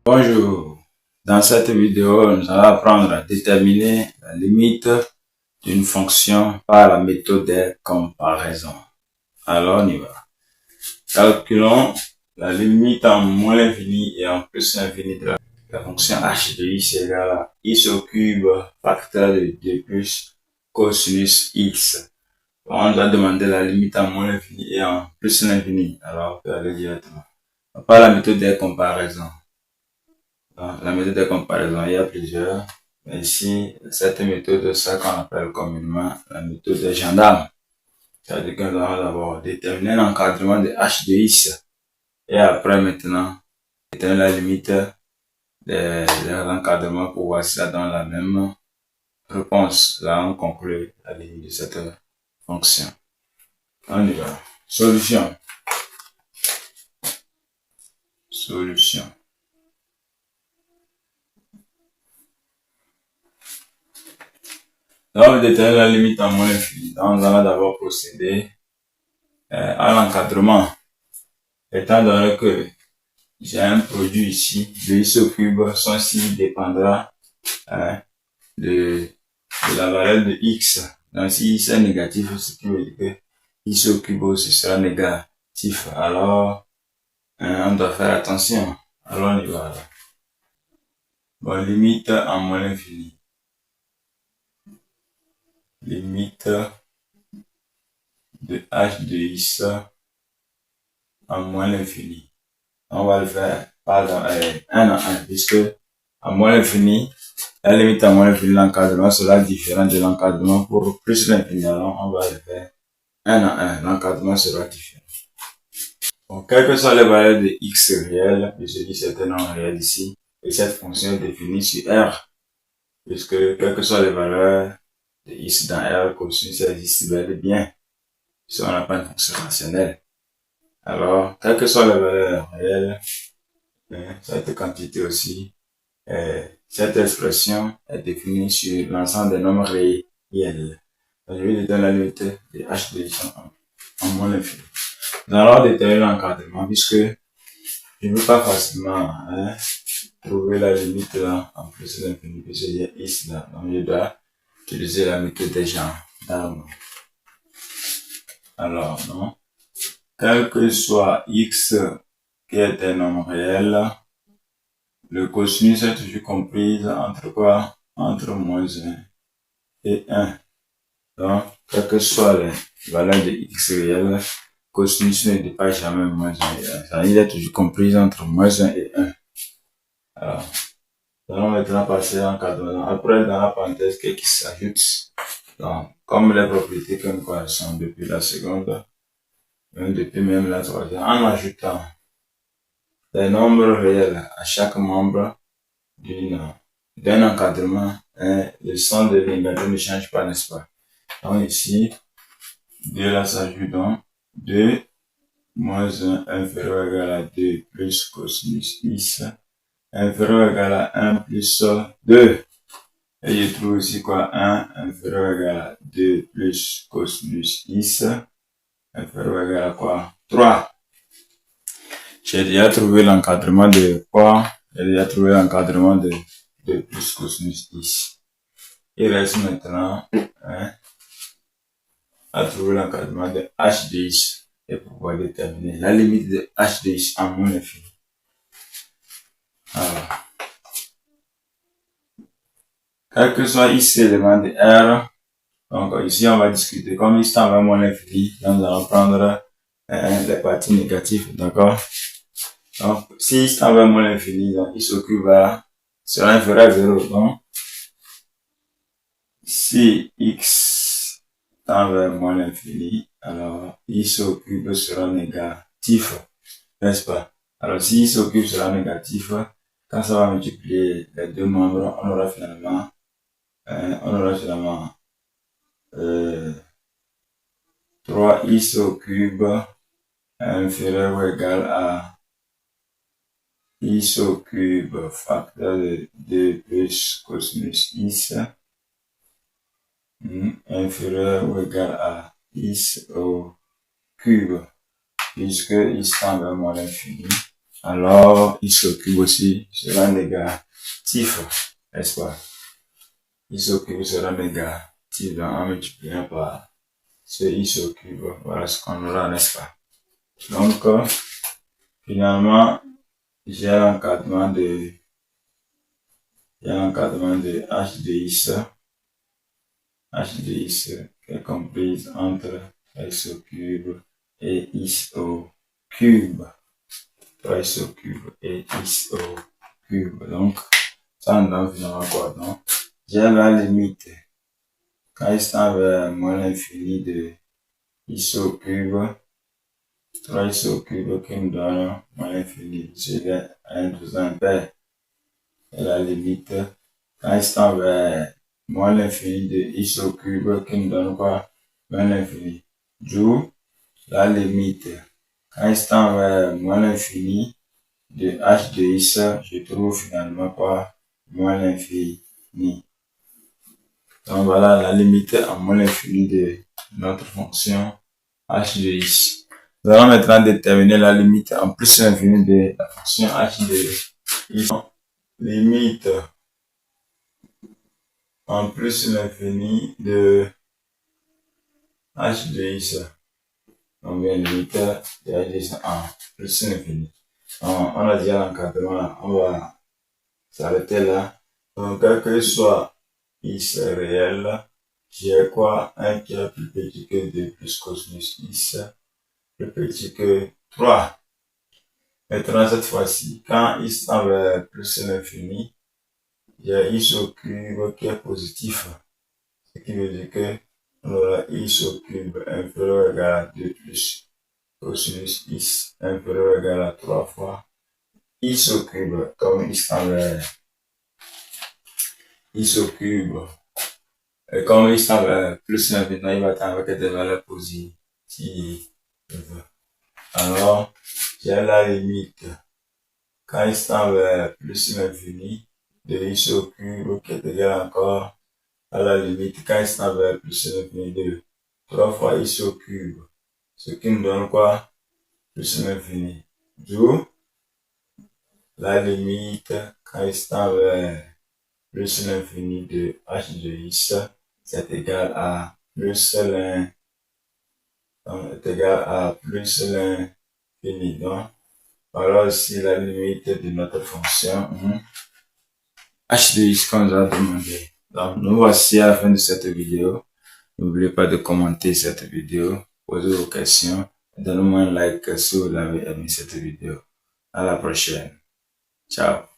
Bonjour, dans cette vidéo, nous allons apprendre à déterminer la limite d'une fonction par la méthode de comparaison. Alors on y va. Calculons la limite en moins l'infini et en plus l'infini de la fonction h de x égale à x au cube facteur de 2 plus cosinus x. On doit demander la limite en moins l'infini et en plus l'infini. Alors on peut aller directement. Par la méthode de comparaison. La méthode de comparaison, il y a plusieurs. Mais ici, cette méthode, c'est ça qu'on appelle communément la méthode des gendarmes. C'est-à-dire que nous allons d'abord déterminer l'encadrement de h de x. Et après, maintenant, déterminer la limite de l'encadrement pour voir si ça donne la même réponse. Là, on conclut la limite de cette fonction. On y va. Solution. Donc, on détermine la limite en moins l'infini. Donc, nous allons d'abord procéder à l'encadrement. Étant donné que j'ai un produit ici, de x au cube, son signe dépendra de la valeur de x. Donc, si x est négatif, ce qui veut dire que x au cube aussi sera négatif. Alors, on doit faire attention. Alors, on y va. Bon, limite en moins l'infini. Limite de h de x en moins l'infini. On va le faire par 1 en 1, puisque à moins l'infini, la limite à moins l'infini, l'encadrement sera différent de l'encadrement pour plus l'infini. Alors, on va le faire 1 en 1. L'encadrement sera différent. Bon, quelles que soient les valeurs de x réelles, je dis certains nombres réels ici, et cette fonction est définie sur R, puisque quelles que soient les valeurs de x dans R, cosinus existe bel et bien, si on n'a pas une fonction rationnelle. Alors, quelles que soient les valeurs réelles, cette quantité aussi, cette expression est définie sur l'ensemble des nombres réels. Donc, je vais déterminer la limite de h de x en moins l'infini. Nous allons déterminer l'encadrement puisque je ne peux pas facilement trouver la limite là en plus de l'infini puisque j'ai x là. Donc, je dois utiliser la méthode des gendarmes. Alors, non. Quel que soit x qui est un nombre réel, le cosinus est toujours comprise entre quoi? Entre moins 1 et 1. Donc, quelles que soient les valeurs de x réelles, cosinus ne dépasse jamais moins 1 et 1. Ça, il est toujours comprise entre moins 1 et 1. Alors, nous allons maintenant passer en encadrement. Après, dans la parenthèse, qu'est-ce qui s'ajoute? Donc, comme les propriétés que nous connaissons depuis la seconde, depuis même la troisième, en ajoutant les nombres réels à chaque membre d'un encadrement, le son de l'équation ne change pas, n'est-ce pas? Donc ici, 2 là s'ajoute donc 2 moins 1 inférieur ou égal à 2 plus cosinus x inférieur ou égal à 1 plus 2. Et je trouve ici quoi? 1 inférieur ou égal à 2 plus cosinus x inférieur ou égal à quoi? 3. J'ai déjà trouvé l'encadrement de quoi? J'ai déjà trouvé l'encadrement de 2 plus cosinus x. Il reste maintenant à trouver l'encadrement de h de x et pouvoir déterminer la limite de h de x en moins l'infini. Alors, quel que soit x élément de R, donc ici on va discuter comme x tend vers moins l'infini, donc nous allons prendre les parties négatives, d'accord? Donc si x tend vers moins l'infini, donc x au cube sera inférieur à 0, donc si x tend vers moins l'infini, alors x au cube sera négatif, n'est-ce pas? Alors si x au cube sera négatif, quand ça va multiplier les deux membres, on aura finalement 3x au cube inférieur ou égal à x au cube facteur de 2 plus cosinus x inférieur ou égal à x au cube, puisque x tend vers moins l'infini. alors x au cube aussi sera négatif, n'est-ce pas? X au cube sera négatif en multipliant par ce x au cube. Voilà ce qu'on aura, n'est-ce pas? Donc, finalement, j'ai l'encadrement de h de x qui est comprise entre x au cube et x au cube. 3x au cube et x au cube. Donc, ça nous donne finalement quoi? Donc, j'ai la limite quand x tend vers moins l'infini de x au cube, 3x au cube qui nous donne moins l'infini. C'est un deux impair. Et la limite quand x tend vers moins l'infini de x au cube qui nous donne quoi? Moins l'infini. D'où la limite quand x tend vers moins l'infini de h de x, je trouve finalement quoi? Moins l'infini. Donc voilà la limite à moins l'infini de notre fonction h de x. Nous allons maintenant déterminer la limite en plus l'infini de la fonction h de x. Limite en plus l'infini de h de x. On vient limite de h de x en plus l'infini. On a déjà l'encadrement, on va s'arrêter là. Donc, quel que soit x réel, j'ai quoi? Un qui est plus petit que 2 plus cosinus x, plus petit que 3. Maintenant, cette fois-ci, quand x tend vers plus l'infini, j'ai x au cube qui est positif. Ce qui veut dire que on aura x au cube inférieur ou égal à 2 plus cosinus x inférieur ou égal à 3 fois x au cube, comme x tend vers x au cube. Et comme x tend vers plus l'infini, il va tendre avec des valeurs positives. Alors, j'ai la limite quand x tend vers plus l'infini de x au cube qui est égal encore à la limite quand x tend vers plus l'infini de 3 fois x au cube. Ce qui nous donne quoi? Plus l'infini. D'où la limite quand x tend vers plus l'infini de h de x, c'est égal à plus l'infini. Donc, voilà aussi la limite de notre fonction h de x qu'on nous a demandé. Donc, nous voici à la fin de cette vidéo. N'oubliez pas de commenter cette vidéo, poser vos questions, donnez-moi un like si vous avez aimé cette vidéo. À la prochaine. Ciao.